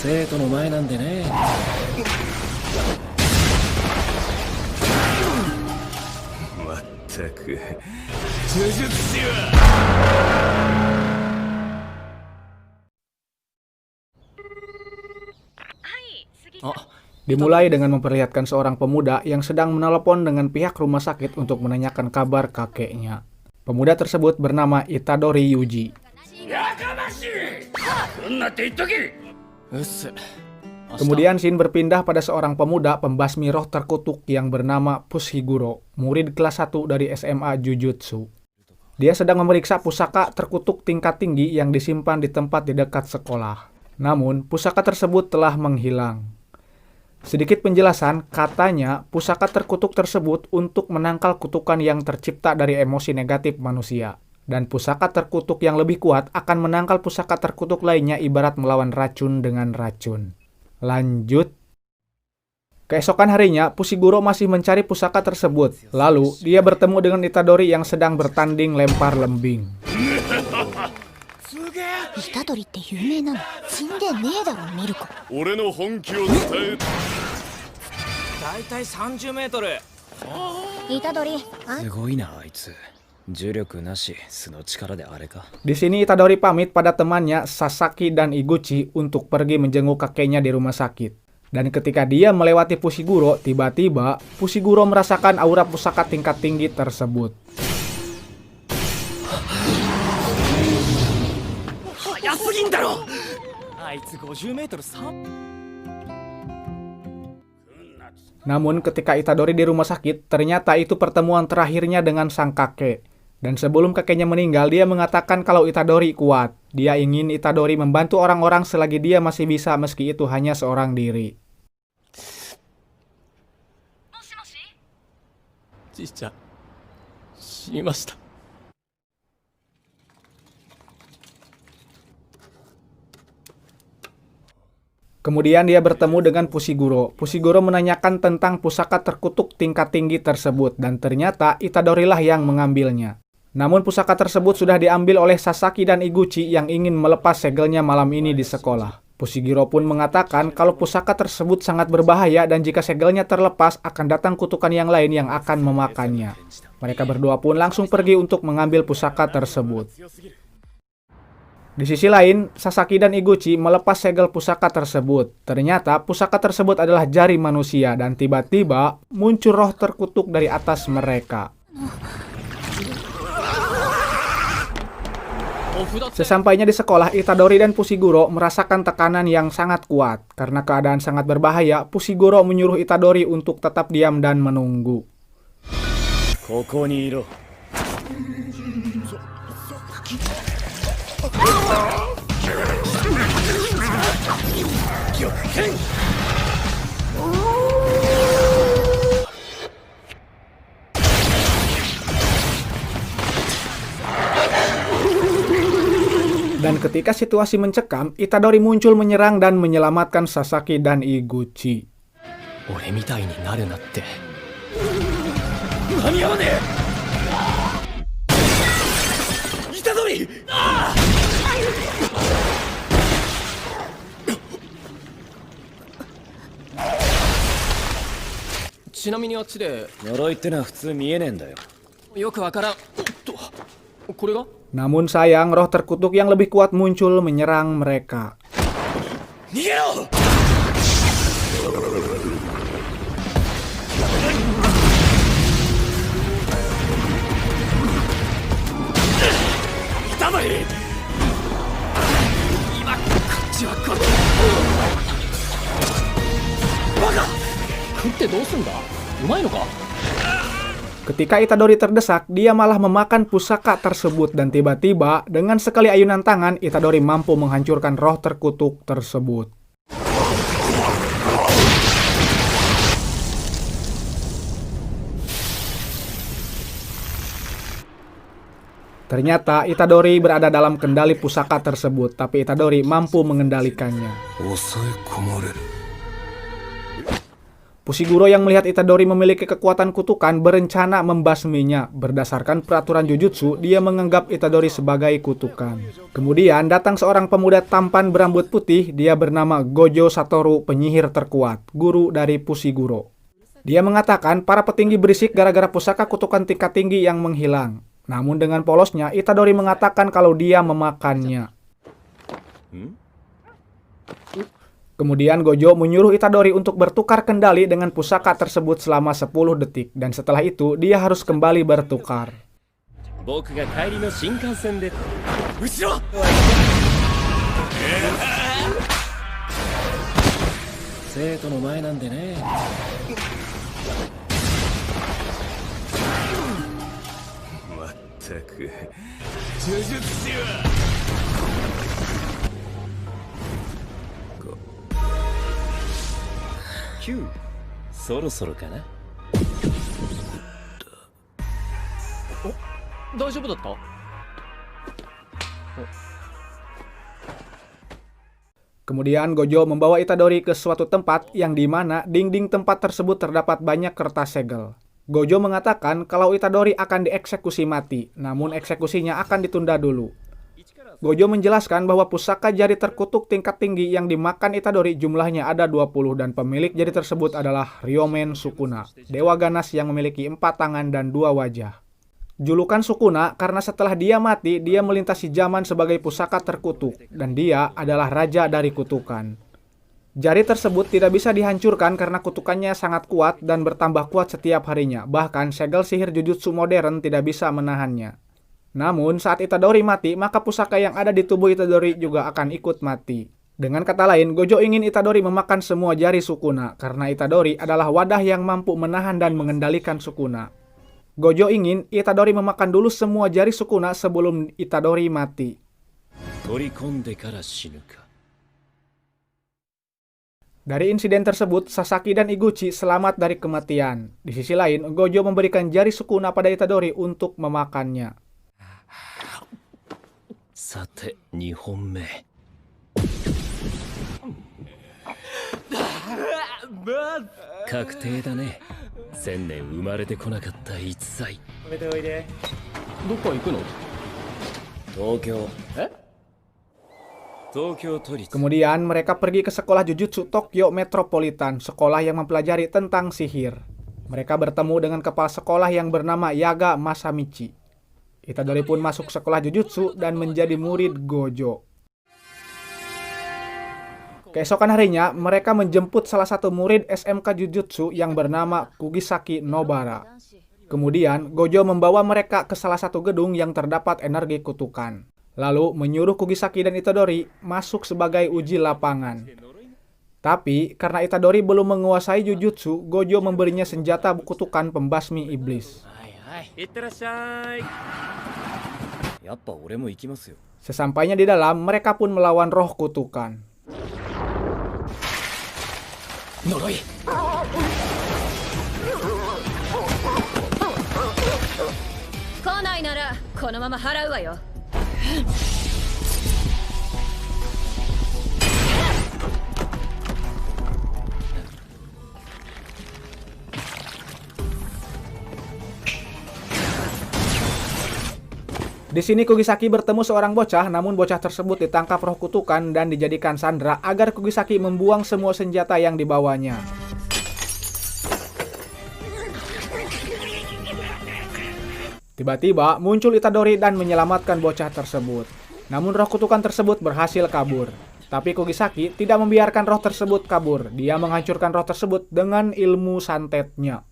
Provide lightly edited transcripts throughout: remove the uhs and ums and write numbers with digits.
生徒の前なんでね。まったく呪術師は。Dimulai dengan memperlihatkan seorang pemuda yang sedang menelepon dengan pihak rumah sakit untuk menanyakan kabar kakeknya. Pemuda tersebut bernama Itadori Yuji. Kemudian scene berpindah pada seorang pemuda pembasmi roh terkutuk yang bernama Fushiguro, murid kelas 1 dari SMA Jujutsu. Dia sedang memeriksa pusaka terkutuk tingkat tinggi yang disimpan di tempat di dekat sekolah. Namun, pusaka tersebut telah menghilang. Sedikit penjelasan, katanya pusaka terkutuk tersebut untuk menangkal kutukan yang tercipta dari emosi negatif manusia. Dan pusaka terkutuk yang lebih kuat akan menangkal pusaka terkutuk lainnya ibarat melawan racun dengan racun. Lanjut. Keesokan harinya, Fushiguro masih mencari pusaka tersebut. Lalu, dia bertemu dengan Itadori yang sedang bertanding lempar lembing. 虎杖って有名なの死んでねえだろミルコ俺の本気を伝えだいたい30メートル虎杖すごいなあいつ重力なし素の力であれか Di sini Itadori pamit pada temannya Sasaki dan Iguchi untuk pergi menjenguk kakeknya di rumah sakit. Dan ketika dia melewati Fushiguro, tiba-tiba Fushiguro merasakan aura pusaka tingkat tinggi tersebut. Namun ketika Itadori di rumah sakit, ternyata itu pertemuan terakhirnya dengan sang kakek. Dan sebelum kakeknya meninggal, dia mengatakan kalau Itadori kuat. Dia ingin Itadori membantu orang-orang selagi dia masih bisa meski itu hanya seorang diri. Kemudian dia bertemu dengan Fushiguro. Fushiguro menanyakan tentang pusaka terkutuk tingkat tinggi tersebut dan ternyata Itadori lah yang mengambilnya. Namun pusaka tersebut sudah diambil oleh Sasaki dan Iguchi yang ingin melepas segelnya malam ini di sekolah. Fushiguro pun mengatakan kalau pusaka tersebut sangat berbahaya dan jika segelnya terlepas akan datang kutukan yang lain yang akan memakannya. Mereka berdua pun langsung pergi untuk mengambil pusaka tersebut. Di sisi lain, Sasaki dan Iguchi melepas segel pusaka tersebut. Ternyata pusaka tersebut adalah jari manusia dan tiba-tiba muncul roh terkutuk dari atas mereka. Sesampainya di sekolah, Itadori dan Fushiguro merasakan tekanan yang sangat kuat. Karena keadaan sangat berbahaya, Fushiguro menyuruh Itadori untuk tetap diam dan menunggu. Dan ketika situasi mencekam, Itadori muncul menyerang dan menyelamatkan Sasaki dan Iguchi. Namun sayang, roh terkutuk yang lebih kuat muncul menyerang mereka. Ketika Itadori terdesak, dia malah memakan pusaka tersebut dan tiba-tiba dengan sekali ayunan tangan, Itadori mampu menghancurkan roh terkutuk tersebut. Ternyata Itadori berada dalam kendali pusaka tersebut, tapi Itadori mampu mengendalikannya. Fushiguro yang melihat Itadori memiliki kekuatan kutukan berencana membasminya. Berdasarkan peraturan Jujutsu, dia menganggap Itadori sebagai kutukan. Kemudian datang seorang pemuda tampan berambut putih, dia bernama Gojo Satoru, penyihir terkuat, guru dari Fushiguro. Dia mengatakan para petinggi berisik gara-gara pusaka kutukan tingkat tinggi yang menghilang. Namun dengan polosnya, Itadori mengatakan kalau dia memakannya. Kemudian Gojo menyuruh Itadori untuk bertukar kendali dengan pusaka tersebut selama 10 detik. Dan setelah itu, dia harus kembali bertukar. 僕が帰りの新幹線で後ろ生徒の前なんでねまったく呪術師は9そろそろかな大丈夫だった？ Kemudian Gojo membawa Itadori ke suatu tempat yang di mana dinding tempat tersebut terdapat banyak kertas segel. Gojo mengatakan kalau Itadori akan dieksekusi mati, namun eksekusinya akan ditunda dulu. Gojo menjelaskan bahwa pusaka jari terkutuk tingkat tinggi yang dimakan Itadori jumlahnya ada 20 dan pemilik jari tersebut adalah Ryomen Sukuna, dewa ganas yang memiliki 4 tangan dan 2 wajah. Julukan Sukuna karena setelah dia mati, dia melintasi zaman sebagai pusaka terkutuk, dan dia adalah raja dari kutukan. Jari tersebut tidak bisa dihancurkan karena kutukannya sangat kuat dan bertambah kuat setiap harinya, bahkan segel sihir Jujutsu modern tidak bisa menahannya. Namun saat Itadori mati, maka pusaka yang ada di tubuh Itadori juga akan ikut mati. Dengan kata lain, Gojo ingin Itadori memakan semua jari Sukuna, karena Itadori adalah wadah yang mampu menahan dan mengendalikan Sukuna. Gojo ingin Itadori memakan dulu semua jari Sukuna sebelum Itadori mati. Dari insiden tersebut, Sasaki dan Iguchi selamat dari kematian. Di sisi lain, Gojo memberikan jari Sukuna pada Itadori untuk memakannya. さて2本目確定だね1000年生まれてこなかった逸材おいでおいでどこ行くの東京東京都立 Kemudian mereka pergi ke sekolah Jujutsu Tokyo Metropolitan, sekolah yang mempelajari tentang sihir. Mereka bertemu dengan kepala sekolah yang bernama Yaga Masamichi. Itadori pun masuk sekolah Jujutsu dan menjadi murid Gojo. Keesokan harinya, mereka menjemput salah satu murid SMK Jujutsu yang bernama Kugisaki Nobara. Kemudian, Gojo membawa mereka ke salah satu gedung yang terdapat energi kutukan. Lalu, menyuruh Kugisaki dan Itadori masuk sebagai uji lapangan. Tapi, karena Itadori belum menguasai Jujutsu, Gojo memberinya senjata kutukan pembasmi iblis. Sesampainya di dalam, mereka pun melawan roh kutukan. Di sini Kugisaki bertemu seorang bocah, namun bocah tersebut ditangkap roh kutukan dan dijadikan sandera agar Kugisaki membuang semua senjata yang dibawanya. Tiba-tiba muncul Itadori dan menyelamatkan bocah tersebut. Namun roh kutukan tersebut berhasil kabur. Tapi Kugisaki tidak membiarkan roh tersebut kabur. Dia menghancurkan roh tersebut dengan ilmu santetnya.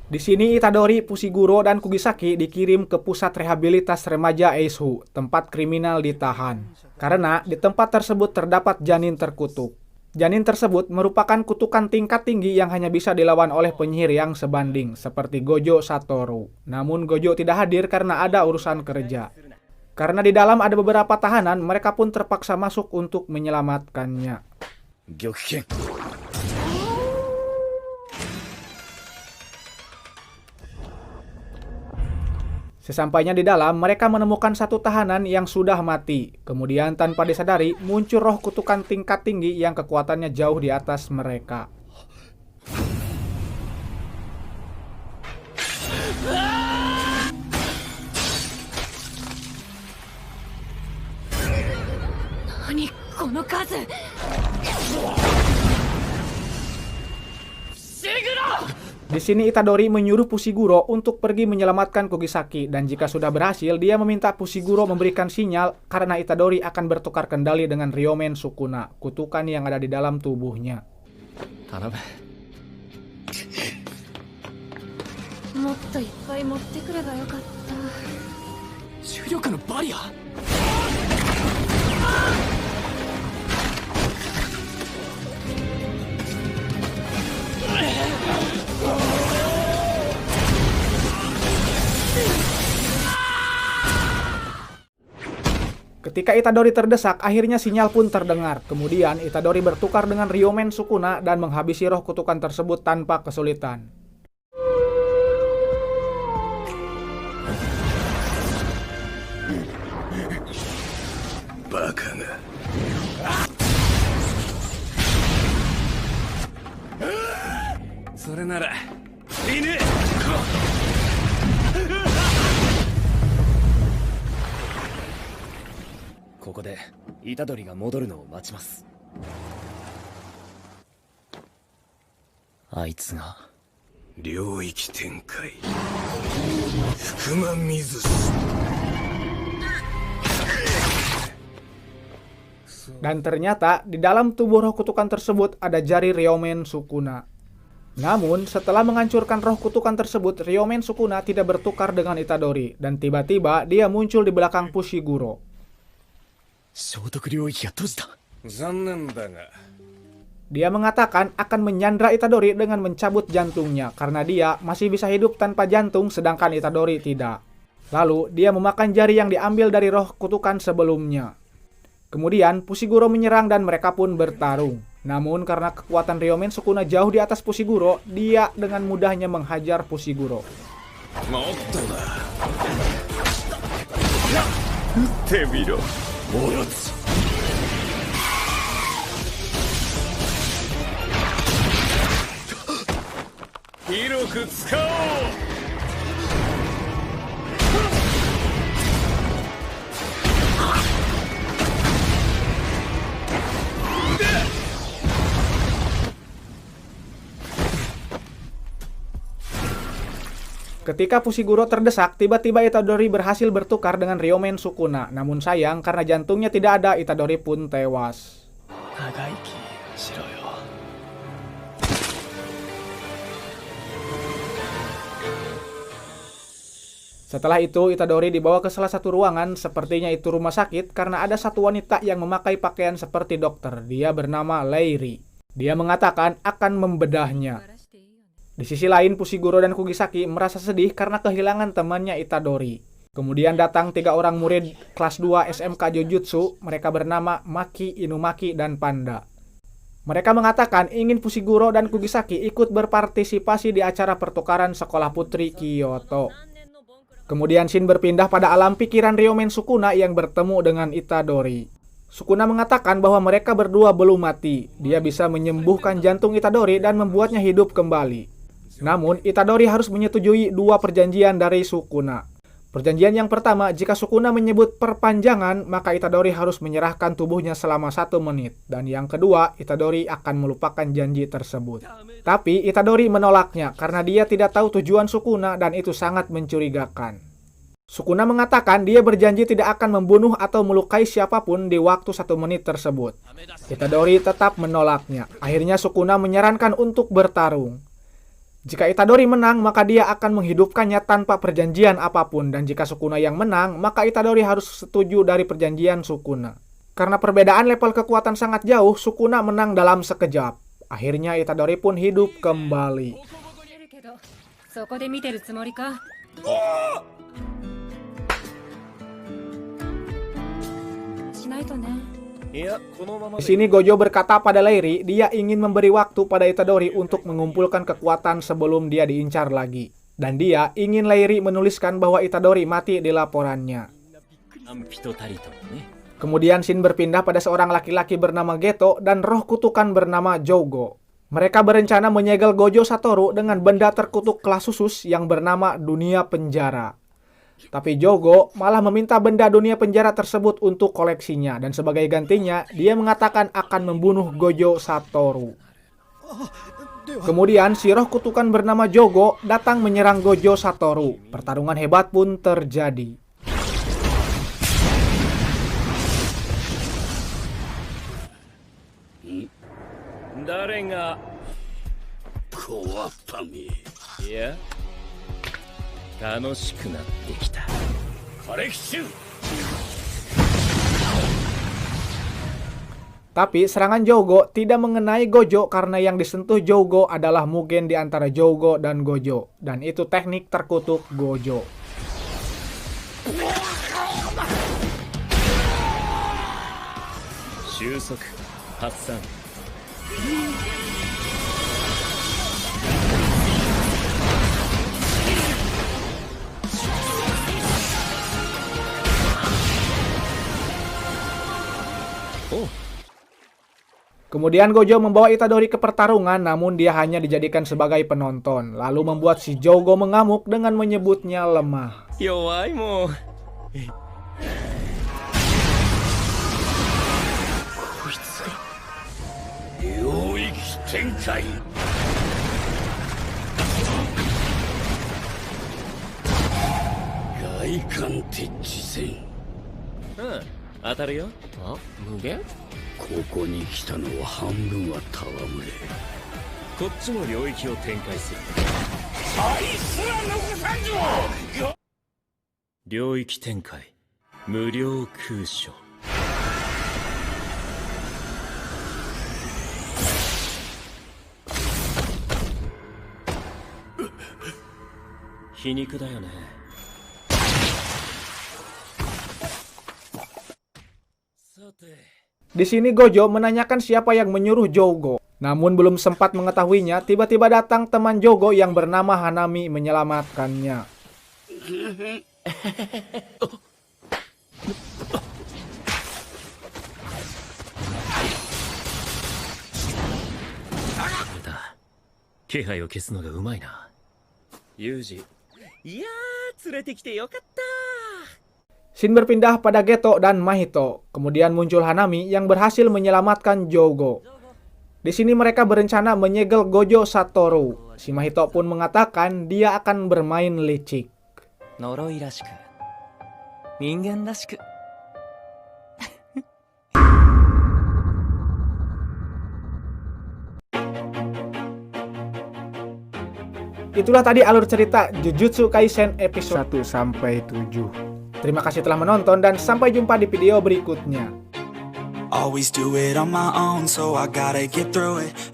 Di sini Itadori, Fushiguro, dan Kugisaki dikirim ke pusat rehabilitas remaja Eishu, tempat kriminal ditahan. Karena di tempat tersebut terdapat janin terkutuk. Janin tersebut merupakan kutukan tingkat tinggi yang hanya bisa dilawan oleh penyihir yang sebanding, seperti Gojo Satoru. Namun Gojo tidak hadir karena ada urusan kerja. Karena di dalam ada beberapa tahanan, mereka pun terpaksa masuk untuk menyelamatkannya. 玉剣 Sesampainya di dalam, mereka menemukan satu tahanan yang sudah mati. Kemudian tanpa disadari, muncul roh kutukan tingkat tinggi yang kekuatannya jauh di atas mereka. Nani, kono kazu! Di sini Itadori menyuruh Fushiguro untuk pergi menyelamatkan Kugisaki, dan jika sudah berhasil, dia meminta Fushiguro memberikan sinyal karena Itadori akan bertukar kendali dengan Ryomen Sukuna, kutukan yang ada di dalam tubuhnya. 頼む もっといっぱい持ってくればよかった。重力のバリア Ketika Itadori terdesak, akhirnya sinyal pun terdengar. Kemudian Itadori bertukar dengan Ryomen Sukuna dan menghabisi roh kutukan tersebut tanpa kesulitan. Bakaga. それなら犬 ここで虎杖が戻るのを待ちます。あいつが領域展開福間水氏 Dan ternyata di dalam tubuh roh kutukan tersebut ada jari Ryomen Sukuna. Namun setelah menghancurkan roh kutukan tersebut, Ryomen Sukuna tidak bertukar dengan Itadori, dan tiba-tiba dia muncul di belakang Fushiguro. 聖徳領域が閉じた。残念だが Dia mengatakan akan menyandra Itadori dengan mencabut jantungnya karena dia masih bisa hidup tanpa jantung sedangkan Itadori tidak. Lalu dia memakan jari yang diambil dari roh kutukan sebelumnya. Kemudian Fushiguro menyerang dan mereka pun bertarung. Namun karena kekuatan Ryomen Sukuna jauh di atas Fushiguro, dia dengan mudahnya menghajar Fushiguro. もっとだ撃ってみろオロチ 広く使おう Ketika Fushiguro terdesak, tiba-tiba Itadori berhasil bertukar dengan Ryomen Sukuna. Namun sayang, karena jantungnya tidak ada, Itadori pun tewas. 長生きしろよ Setelah itu, Itadori dibawa ke salah satu ruangan, sepertinya itu rumah sakit, karena ada satu wanita yang memakai pakaian seperti dokter. Dia bernama Leiri. Dia mengatakan akan membedahnya. Di sisi lain, Fushiguro dan Kugisaki merasa sedih karena kehilangan temannya Itadori. Kemudian datang 3 orang murid kelas 2 SMK Jujutsu, mereka bernama Maki, Inumaki, dan Panda. Mereka mengatakan ingin Fushiguro dan Kugisaki ikut berpartisipasi di acara pertukaran sekolah putri Kyoto. Kemudian scene berpindah pada alam pikiran Ryomen Sukuna yang bertemu dengan Itadori. Sukuna mengatakan bahwa mereka berdua belum mati. Dia bisa menyembuhkan jantung Itadori dan membuatnya hidup kembali. Namun, Itadori harus menyetujui 2 perjanjian dari Sukuna. Perjanjian yang pertama, jika Sukuna menyebut perpanjangan, maka Itadori harus menyerahkan tubuhnya selama 1 menit. Dan yang kedua, Itadori akan melupakan janji tersebut. Tapi, Itadori menolaknya karena dia tidak tahu tujuan Sukuna dan itu sangat mencurigakan. Sukuna mengatakan dia berjanji tidak akan membunuh atau melukai siapapun di waktu 1 menit tersebut. Itadori tetap menolaknya. Akhirnya Sukuna menyarankan untuk bertarung. Jika Itadori menang, maka dia akan menghidupkannya tanpa perjanjian apapun. Dan jika Sukuna yang menang, maka Itadori harus setuju dari perjanjian Sukuna. Karena perbedaan level kekuatan sangat jauh, Sukuna menang dalam sekejap. Akhirnya Itadori pun hidup kembali. ないとね。いやこのまま Di sini Gojo berkata pada Leiri, dia ingin memberi waktu pada Itadori untuk mengumpulkan kekuatan sebelum dia diincar lagi. Dan dia ingin Leiri menuliskan bahwa Itadori mati di laporannya. アンピとタリともね Kemudian Shin berpindah pada seorang laki-laki bernama Geto dan roh kutukan bernama Jougo. Mereka berencana menyegel Gojo Satoru dengan benda terkutuk kelas khusus yang bernama Dunia Penjara. Tapi Jougo malah meminta benda Dunia Penjara tersebut untuk koleksinya, dan sebagai gantinya dia mengatakan akan membunuh Gojo Satoru. Kemudian si roh kutukan bernama Jougo datang menyerang Gojo Satoru. Pertarungan hebat pun terjadi.いや楽しくなってきたコレクション Tapi serangan Jougo tidak mengenai Gojo karena yang disentuh Jougo adalah Mugen di antara Jougo dan Gojo. Dan itu teknik terkutuk Gojo. Shusok Hassan Oh Kemudian Gojo membawa Itadori ke pertarungan, namun dia hanya dijadikan sebagai penonton, lalu membuat si Jougo mengamuk dengan menyebutnya lemah. Yowai mo 領域展開外観鉄地戦当たるよあ無限ここに来たのは半分は戯れこっちも領域を展開するあいつら残さんぞ領域展開無料空所皮肉だよね Di sini Gojo menanyakan siapa yang menyuruh Jougo. Namun belum sempat mengetahuinya, tiba-tiba datang teman Jougo yang bernama Hanami menyelamatkannya. Shin berpindah pada Geto dan Mahito. Kemudian muncul Hanami yang berhasil menyelamatkan Jougo. Di sini mereka berencana menyegel Gojo Satoru. Si Mahito pun mengatakan dia akan bermain licik. 呪いらしく人間らしく Itulah tadi alur cerita Jujutsu Kaisen episode 1 sampai 7. Terima kasih telah menonton dan sampai jumpa di video berikutnya. Always do it on my own, so I gotta get through it.